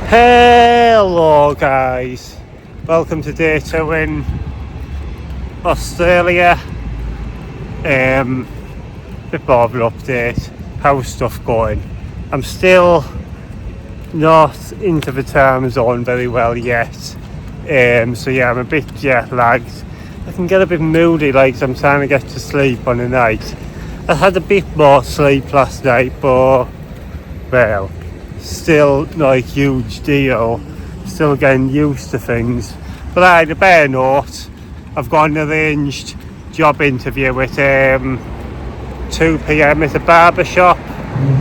Hello guys, welcome to day 2 in Australia. Bit more of an update, how's stuff going. I'm still not into the time zone very well yet, so yeah, I'm a bit jet lagged. I can get a bit moody, like I'm trying to get to sleep on the night. I had a bit more sleep last night, but well, still not a huge deal, still getting used to things. But I had a bare note, I've got an arranged job interview at 2 p.m. at a barber shop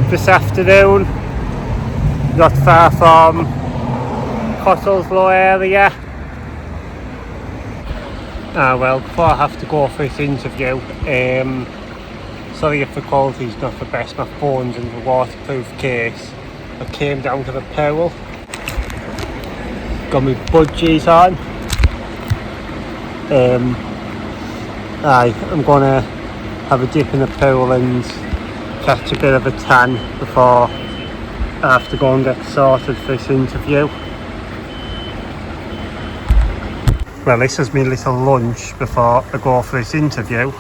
this afternoon, not far from cottlesloe area. Well, before I have to go for this interview, sorry if the quality's not the best, my phone's in the waterproof case. I came down to the pool, got my budgies on. I'm gonna have a dip in the pool and catch a bit of a tan before I have to go and get sorted for this interview. Well, this is my little lunch before I go for this interview.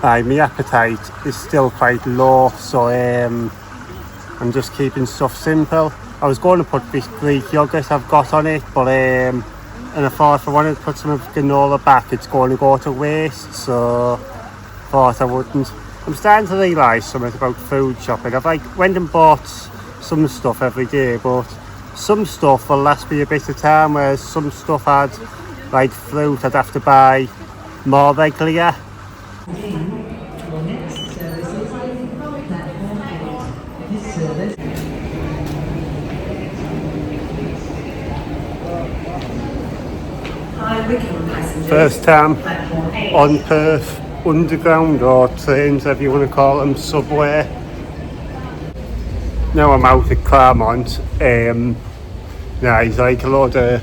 My appetite is still quite low, so I'm just keeping stuff simple. I was going to put this Greek yoghurt I've got on it, but and I thought if I wanted to put some of the granola back, it's going to go to waste, so I thought I wouldn't. I'm starting to realise something about food shopping. I've went and bought some stuff every day, but some stuff will last me a bit of time, whereas some stuff had, like fruit, I'd have to buy more regularly. First time on Perth Underground, or trains, if you want to call them, subway. Now I'm out at Claremont. There's like a lot of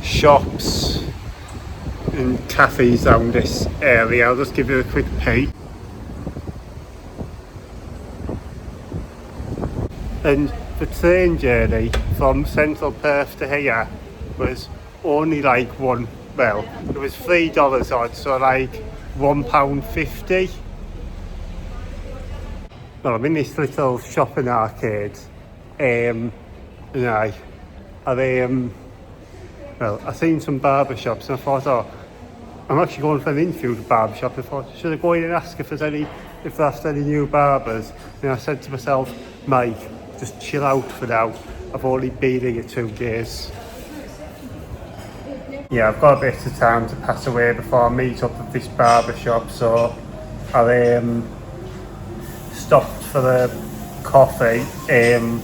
shops and cafes around this area. I'll just give you a quick peek. And the train journey from central Perth to here was only like it was $3 odd, so like £1.50. Well, I'm in this little shopping arcade, and I seen some barber shops, and I thought, I'm actually going for an interview at the barber shop. I thought, should I go in and ask if they're after any new barbers? And I said to myself, Mike, just chill out for now. I've only been here 2 days. Yeah, I've got a bit of time to pass away before I meet up at this barber shop, so I stopped for the coffee in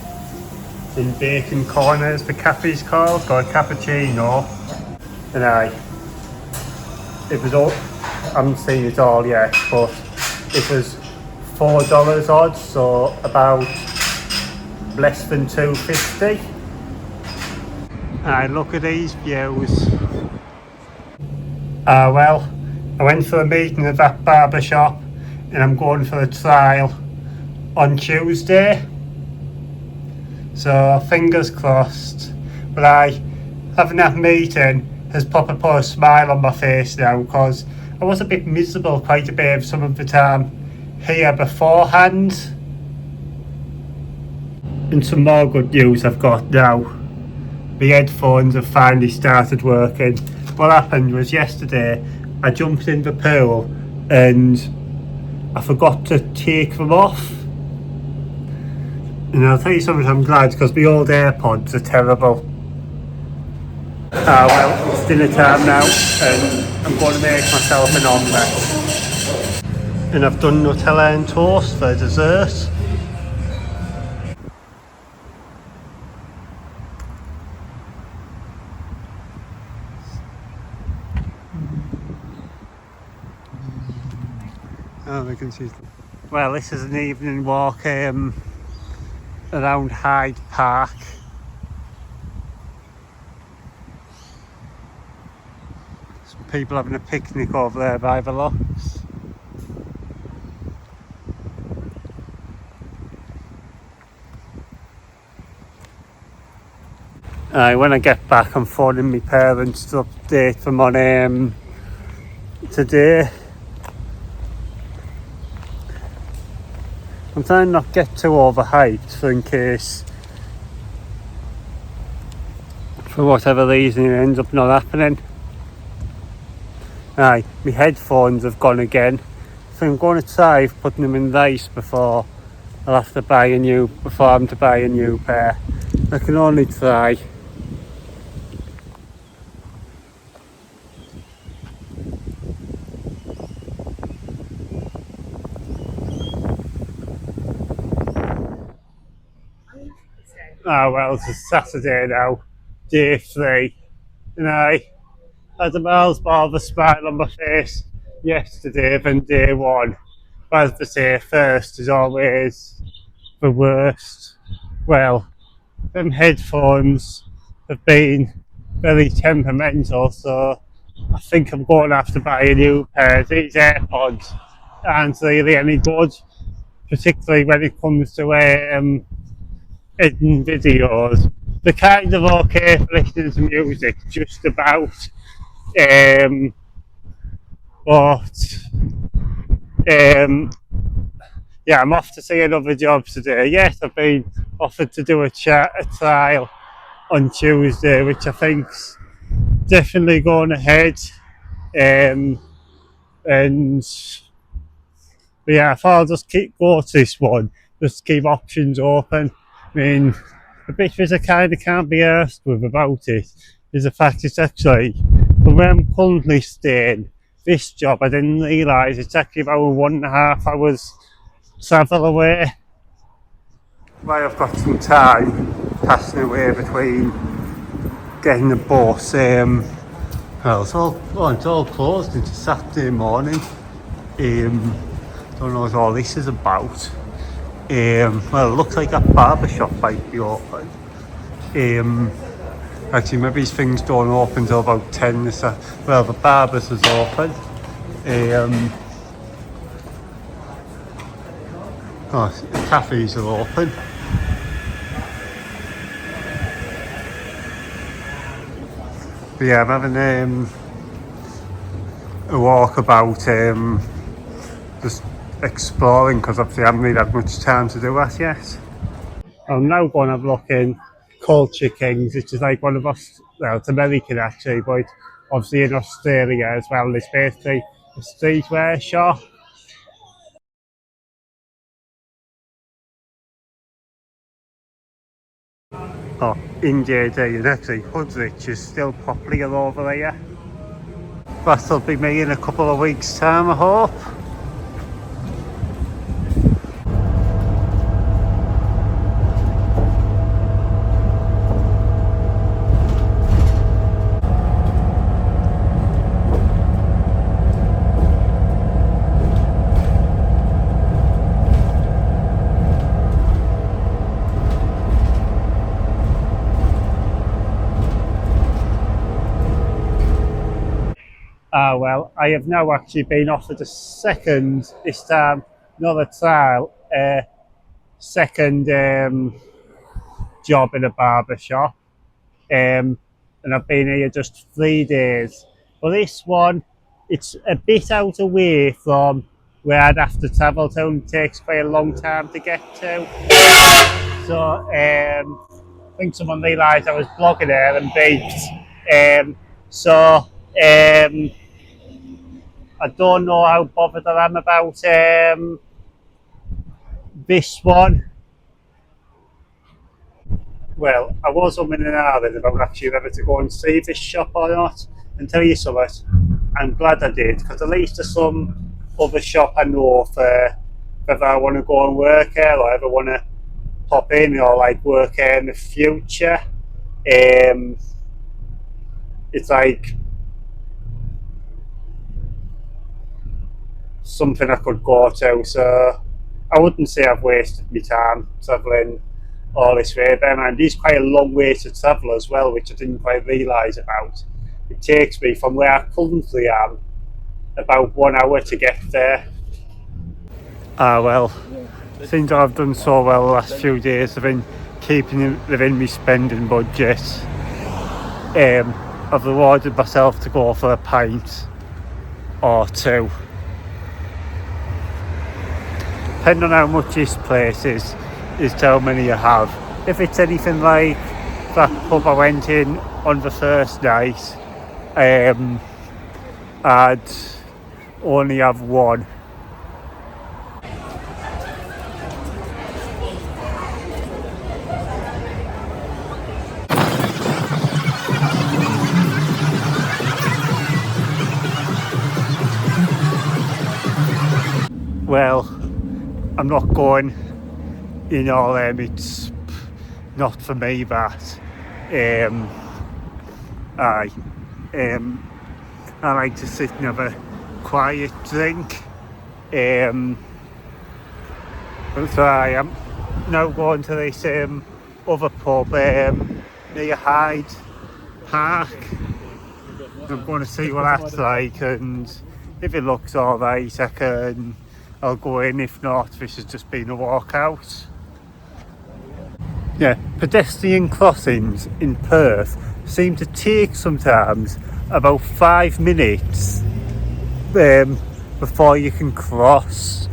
Bacon Corners, the cafe's called, got a cappuccino, and I haven't seen it all yet, but it was $4 odd, so about less than $2.50. And look at these views. Well, I went for a meeting at that barber shop, and I'm going for a trial on Tuesday, so fingers crossed. But having that meeting has proper put a smile on my face now, because I was a bit miserable quite a bit of some of the time here beforehand. And some more good news I've got now. The headphones have finally started working. What happened was yesterday I jumped in the pool and I forgot to take them off. And I'll tell you something, I'm glad, because the old AirPods are terrible. Well, it's dinner time now, and I'm going to make myself an omelette. And I've done Nutella and toast for dessert. Oh, we can see. Well, this is an evening walk around Hyde Park. Some people having a picnic over there by the locks. When I get back, I'm phoning my parents to update them on today. I'm trying not to get too overhyped for in case, for whatever reason, it ends up not happening. My headphones have gone again, so I'm going to try putting them in rice before I'm to buy a new pair. I can only try. Well, it's Saturday now, day 3, and I had a miles more of a smile on my face yesterday than day 1. But as they say, first is always the worst. Well, them headphones have been very temperamental, so I think I'm going to have to buy a new pair. These AirPods aren't really any good, particularly when it comes to editing videos. They're kind of okay for listening to music, just about. But yeah, I'm off to see another job today. Yes, I've been offered to do a trial on Tuesday, which I think's definitely going ahead. And but yeah, I thought I'll just go to this one, just keep options open. I mean, the bit that I kind of can't be arsed with about it is the fact it's actually, from where I'm currently staying, this job, I didn't realise it's actually about 1.5 hours travel away. Well, I've got some time passing away between getting the bus. Well, it's all closed into Saturday morning. Don't know what all this is about. Well, it looks like a barber shop might be open. Actually, maybe these things don't open till about 10. Well, the barber's is open. The cafes are open. But yeah, I'm having a walk about, just exploring, because obviously I haven't really had much time to do that yet. I'm now going to have a look in Culture Kings, which is like one of us, well, it's American actually, but obviously in Australia as well. It's basically a streetwear shop. In JD, and actually Hoodrich is still popular over here. That'll be me in a couple of weeks' time, I hope. Well, I have now actually been offered a second, this time, not a trial, second job in a barber shop. And I've been here just 3 days. But this one, it's a bit out away from where I'd have to travel to, and it takes quite a long time to get to. So I think someone realised I was blogging there and beeped. I don't know how bothered I am about this one. Well, I was umming and ahhing about actually whether to go and see this shop or not. And tell you something, I'm glad I did, because at least there's some other shop I know for whether I want to go and work here or ever want to pop in or like work here in the future. It's like something I could go to, so I wouldn't say I've wasted my time travelling all this way. Bear in mind, it's quite a long way to travel as well, which I didn't quite realise about. It takes me from where I currently am about 1 hour to get there. Well, seems I've done so well the last few days. I've been keeping it within my spending budget. I've rewarded myself to go for a pint or two. Depending on how much this place is how many you have. If it's anything like that pub I went in on the first night, I'd only have one. Well, I'm not going in all them, it's not for me that. I like to sit and have a quiet drink. So I am now going to this other pub near Hyde Park. I'm going to see what that's like, and if it looks alright I'll go in. If not, this has just been a walkout. Yeah, pedestrian crossings in Perth seem to take sometimes about 5 minutes before you can cross.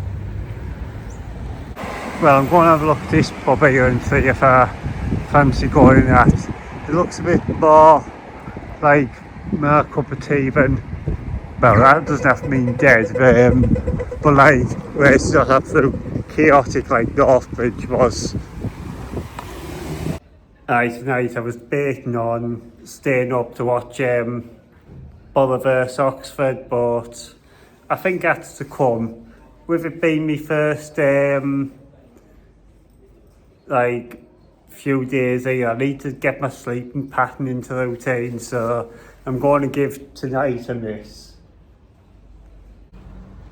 Well, I'm going to have a look at this pub here and see if I fancy going in that. It looks a bit more like my cup of tea than, well, that doesn't have to mean dead, but like where it's not absolute chaotic like Northbridge was. Tonight I was baiting on staying up to watch Borough vs Oxford, but I think that's to come. With it being my first like few days here, I need to get my sleeping pattern into routine, so I'm going to give tonight a miss.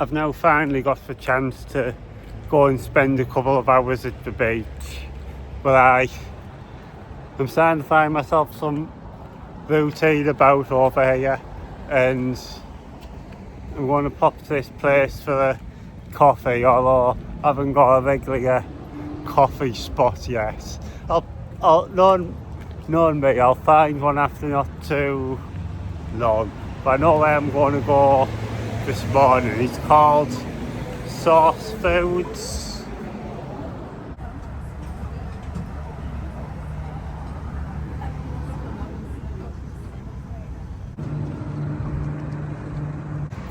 I've now finally got the chance to go and spend a couple of hours at the beach, but I'm starting to find myself some routine about over here, and I'm going to pop to this place for a coffee, although I haven't got a regular coffee spot yet. Knowing me, I'll find one after not too long, but I know where I'm going to go this morning. It's called Source Foods.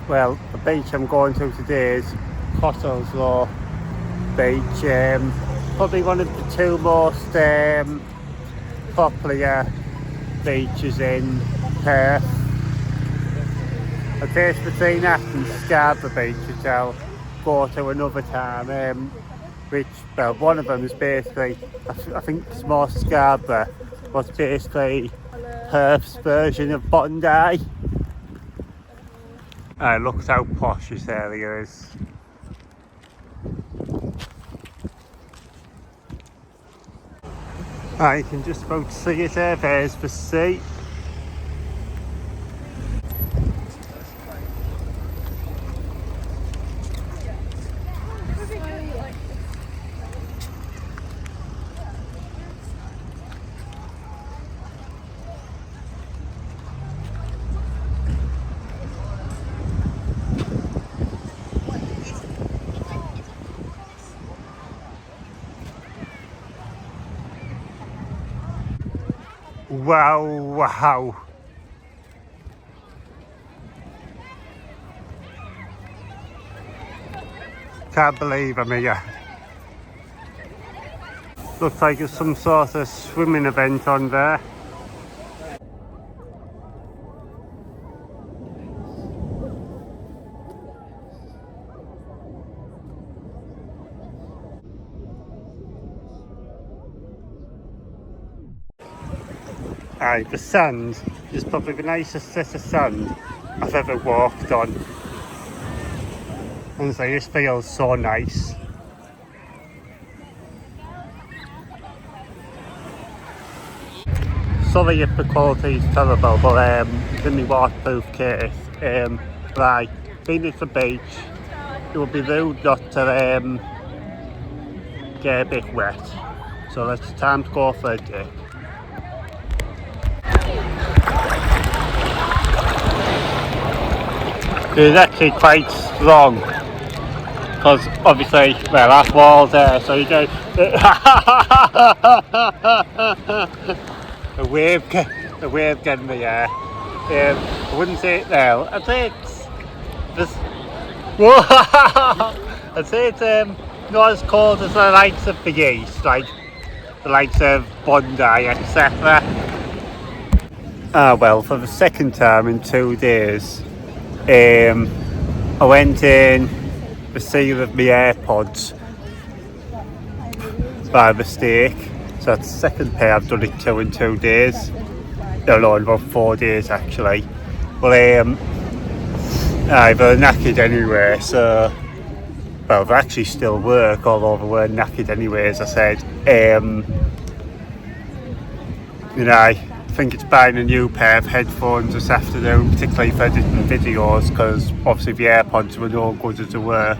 Well, the beach I'm going to today is Cottlesloe Beach. Probably one of the two most popular beaches in Perth. A place between that and Scarborough Beach, which I'll go to another time. Well, one of them is basically, I think it's more Scarborough, but it's basically Perth's version of Bondi. Look how posh this area is. You can just about see it there. There's the sea. Wow. Can't believe I'm here. Looks like there's some sort of swimming event on there. The sand is probably the nicest set of sand I've ever walked on. Honestly, this feels so nice. Sorry if the quality is terrible, but it's in my waterproof case. Right, being at the beach, it would be rude not to get a bit wet. So it's time to go for a dip. It's actually quite strong because obviously, well, that wall's there, so you go. A wave getting me there. I wouldn't say it now. I'd say it's just. I'd say it's not as cold as the likes of the East, like the likes of Bondi, etc. Ah well, for the second time in 2 days, I went in the seal of my AirPods by mistake. So that's the second pair I've done it to in 2 days. No, in about 4 days actually. Well, they're knackered anyway, so well, they actually still work, although they were knackered anyway, as I said. I think it's buying a new pair of headphones this afternoon, particularly for editing videos, because obviously the AirPods were no good as they were.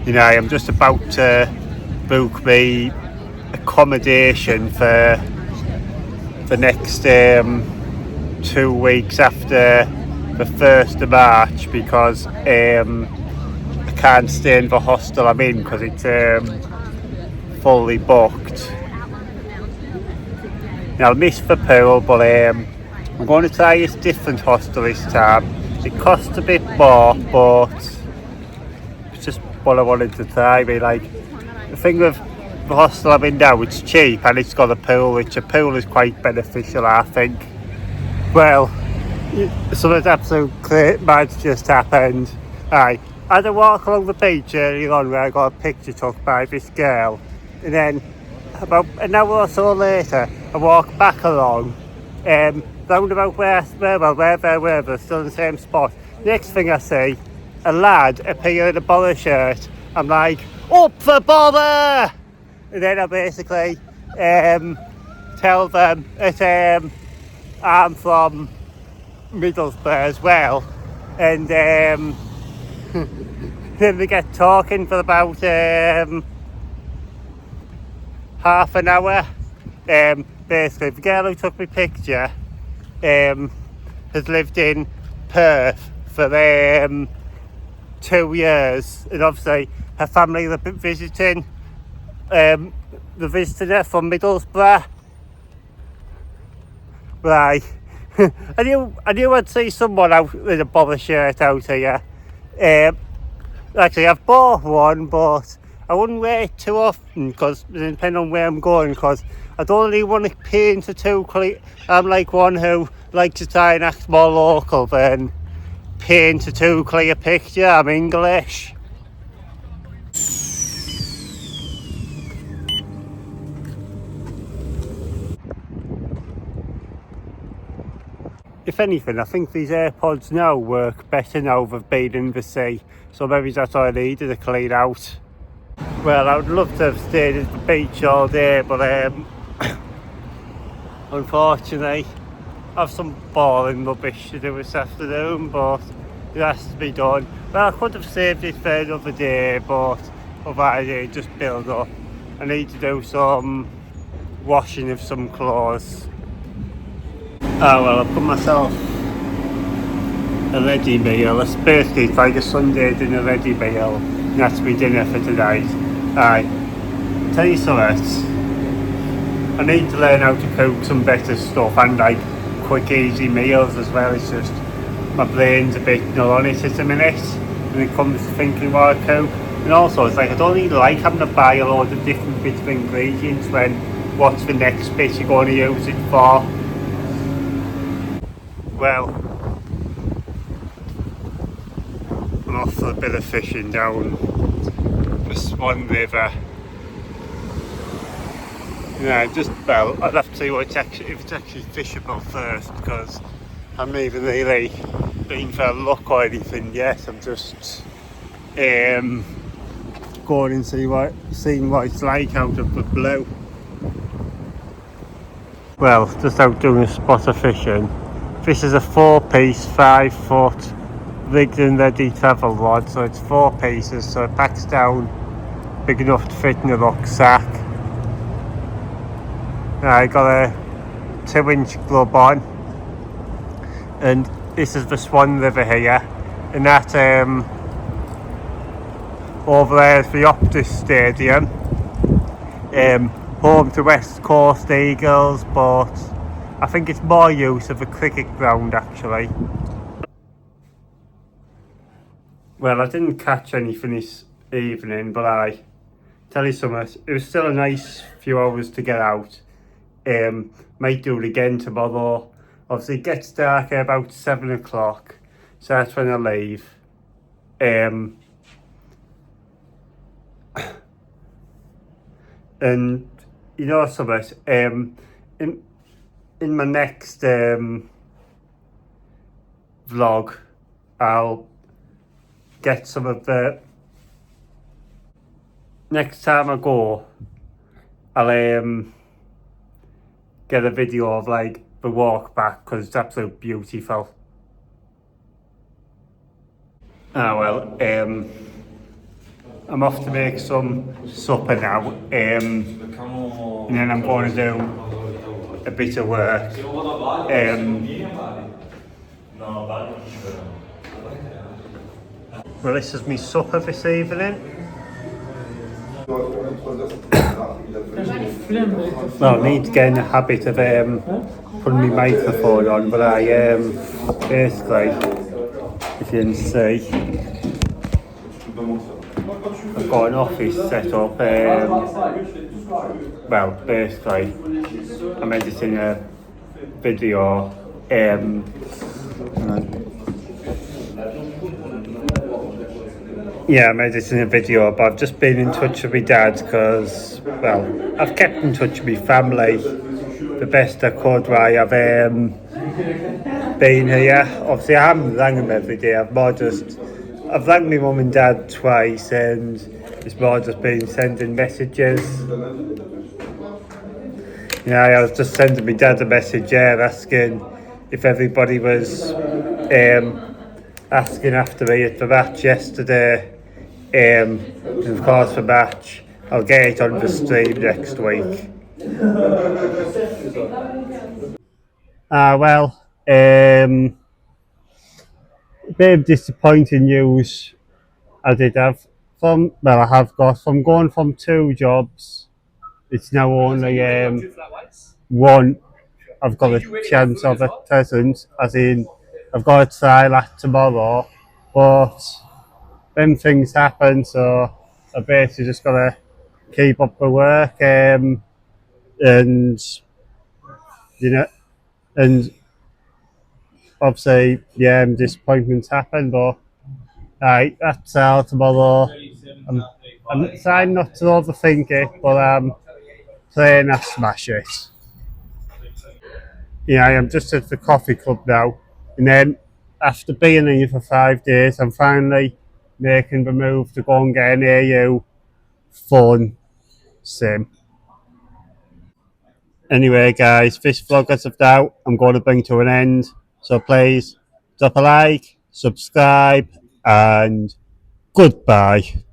I'm just about to book me accommodation for the next 2 weeks after the 1st of March, because I can't stay in the hostel I'm in because it's fully booked. Now, I'll miss the pool, but I'm going to try this different hostel this time. It costs a bit more, but it's just what I wanted to try. Like, the thing with the hostel I'm in now, it's cheap and it's got a pool, which a pool is quite beneficial, I think. Well, something absolute great bad's just happened. I had a walk along the beach earlier on where I got a picture took by this girl, and then about an hour or so later I walked back along round about where they were, but still in the same spot. Next thing I see, a lad appear in a bowler shirt. I'm like, up for bother! And then I basically tell them that I'm from Middlesbrough as well, and then we get talking for about half an hour. Basically, the girl who took my picture has lived in Perth for 2 years, and obviously her family have been visiting the visitor from Middlesbrough. Right. I knew I'd see someone out with a bowler shirt out here. Actually, I've bought one, but I wouldn't wear it too often because depending on where I'm going, because I don't really want to paint it too clear. I'm like one who likes to try and act more local than paint a too clear picture. I'm English. If anything, I think these AirPods now work better now they've been in the sea, so maybe that's all I needed to clean out. Well, I would love to have stayed at the beach all day, but unfortunately I have some boring rubbish to do this afternoon, but it has to be done. Well, I could have saved it for another day, but otherwise it just build up. I need to do some washing of some clothes. Oh well, I've got myself a ready meal. It's basically like a Sunday dinner ready meal. And that's my dinner for tonight. Tell you something, I need to learn how to cook some better stuff and like quick easy meals as well. It's just my brain's a bit null on it at the minute when it comes to thinking what I cook. And also it's like I don't really like having to buy a load of different bits of ingredients when what's the next bit you're going to use it for. Well, I'm off for a bit of fishing down the Swan River. I'd have to see if it's actually fishable first, because I haven't even really been for a look or anything yet. I'm just going and seeing what it's like out of the blue. Well, just out doing a spot of fishing. This is a 4-piece 5-foot rigged and ready travel rod, so it's 4 pieces, so it packs down big enough to fit in a rucksack. I got a 2-inch grub on, and this is the Swan River here, and that over there is the Optus Stadium, home to West Coast Eagles, but I think it's more use of a cricket ground actually. Well, I didn't catch anything this evening, but I tell you something, it was still a nice few hours to get out. Might do it again tomorrow. Obviously it gets dark at about 7 o'clock, so that's when I leave. And you know something, in my next vlog, I'll get some of the, next time I go, I'll get a video of like the walk back, because it's absolutely beautiful. Well, I'm off to make some supper now, and then I'm going to do a bit of work. Well, this is my supper this evening. Well, I need to get in the habit of putting my microphone on, but I basically, if you can see, I've got an office set up. Well, basically, I'm editing a video. Yeah, I'm editing a video, but I've just been in touch with my dad because, well, I've kept in touch with my family the best I could while I've been here. Obviously, I haven't rang them every day. I've rang my mum and dad twice, and it's more just been sending messages. Yeah, I was just sending my dad a message asking if everybody was asking after me at the match yesterday. And of course the match, I'll get it on the stream next week. Well, a bit of disappointing news I did have from, well, I have got, from going from 2 jobs, it's now only one I've got a chance of at present, as in I've got to try that tomorrow, but then things happen, so I basically just got to keep up the work, and you know, and obviously, yeah, disappointments happen, but that's all tomorrow. I'm trying not to overthink it, but I'm playing I smash it. Yeah, I'm just at the coffee club now, and then after being here for 5 days, I'm finally making the move to go and get an AU phone sim. Anyway, guys, this vlog as of now, I'm going to bring to an end. So please drop a like, subscribe, and goodbye.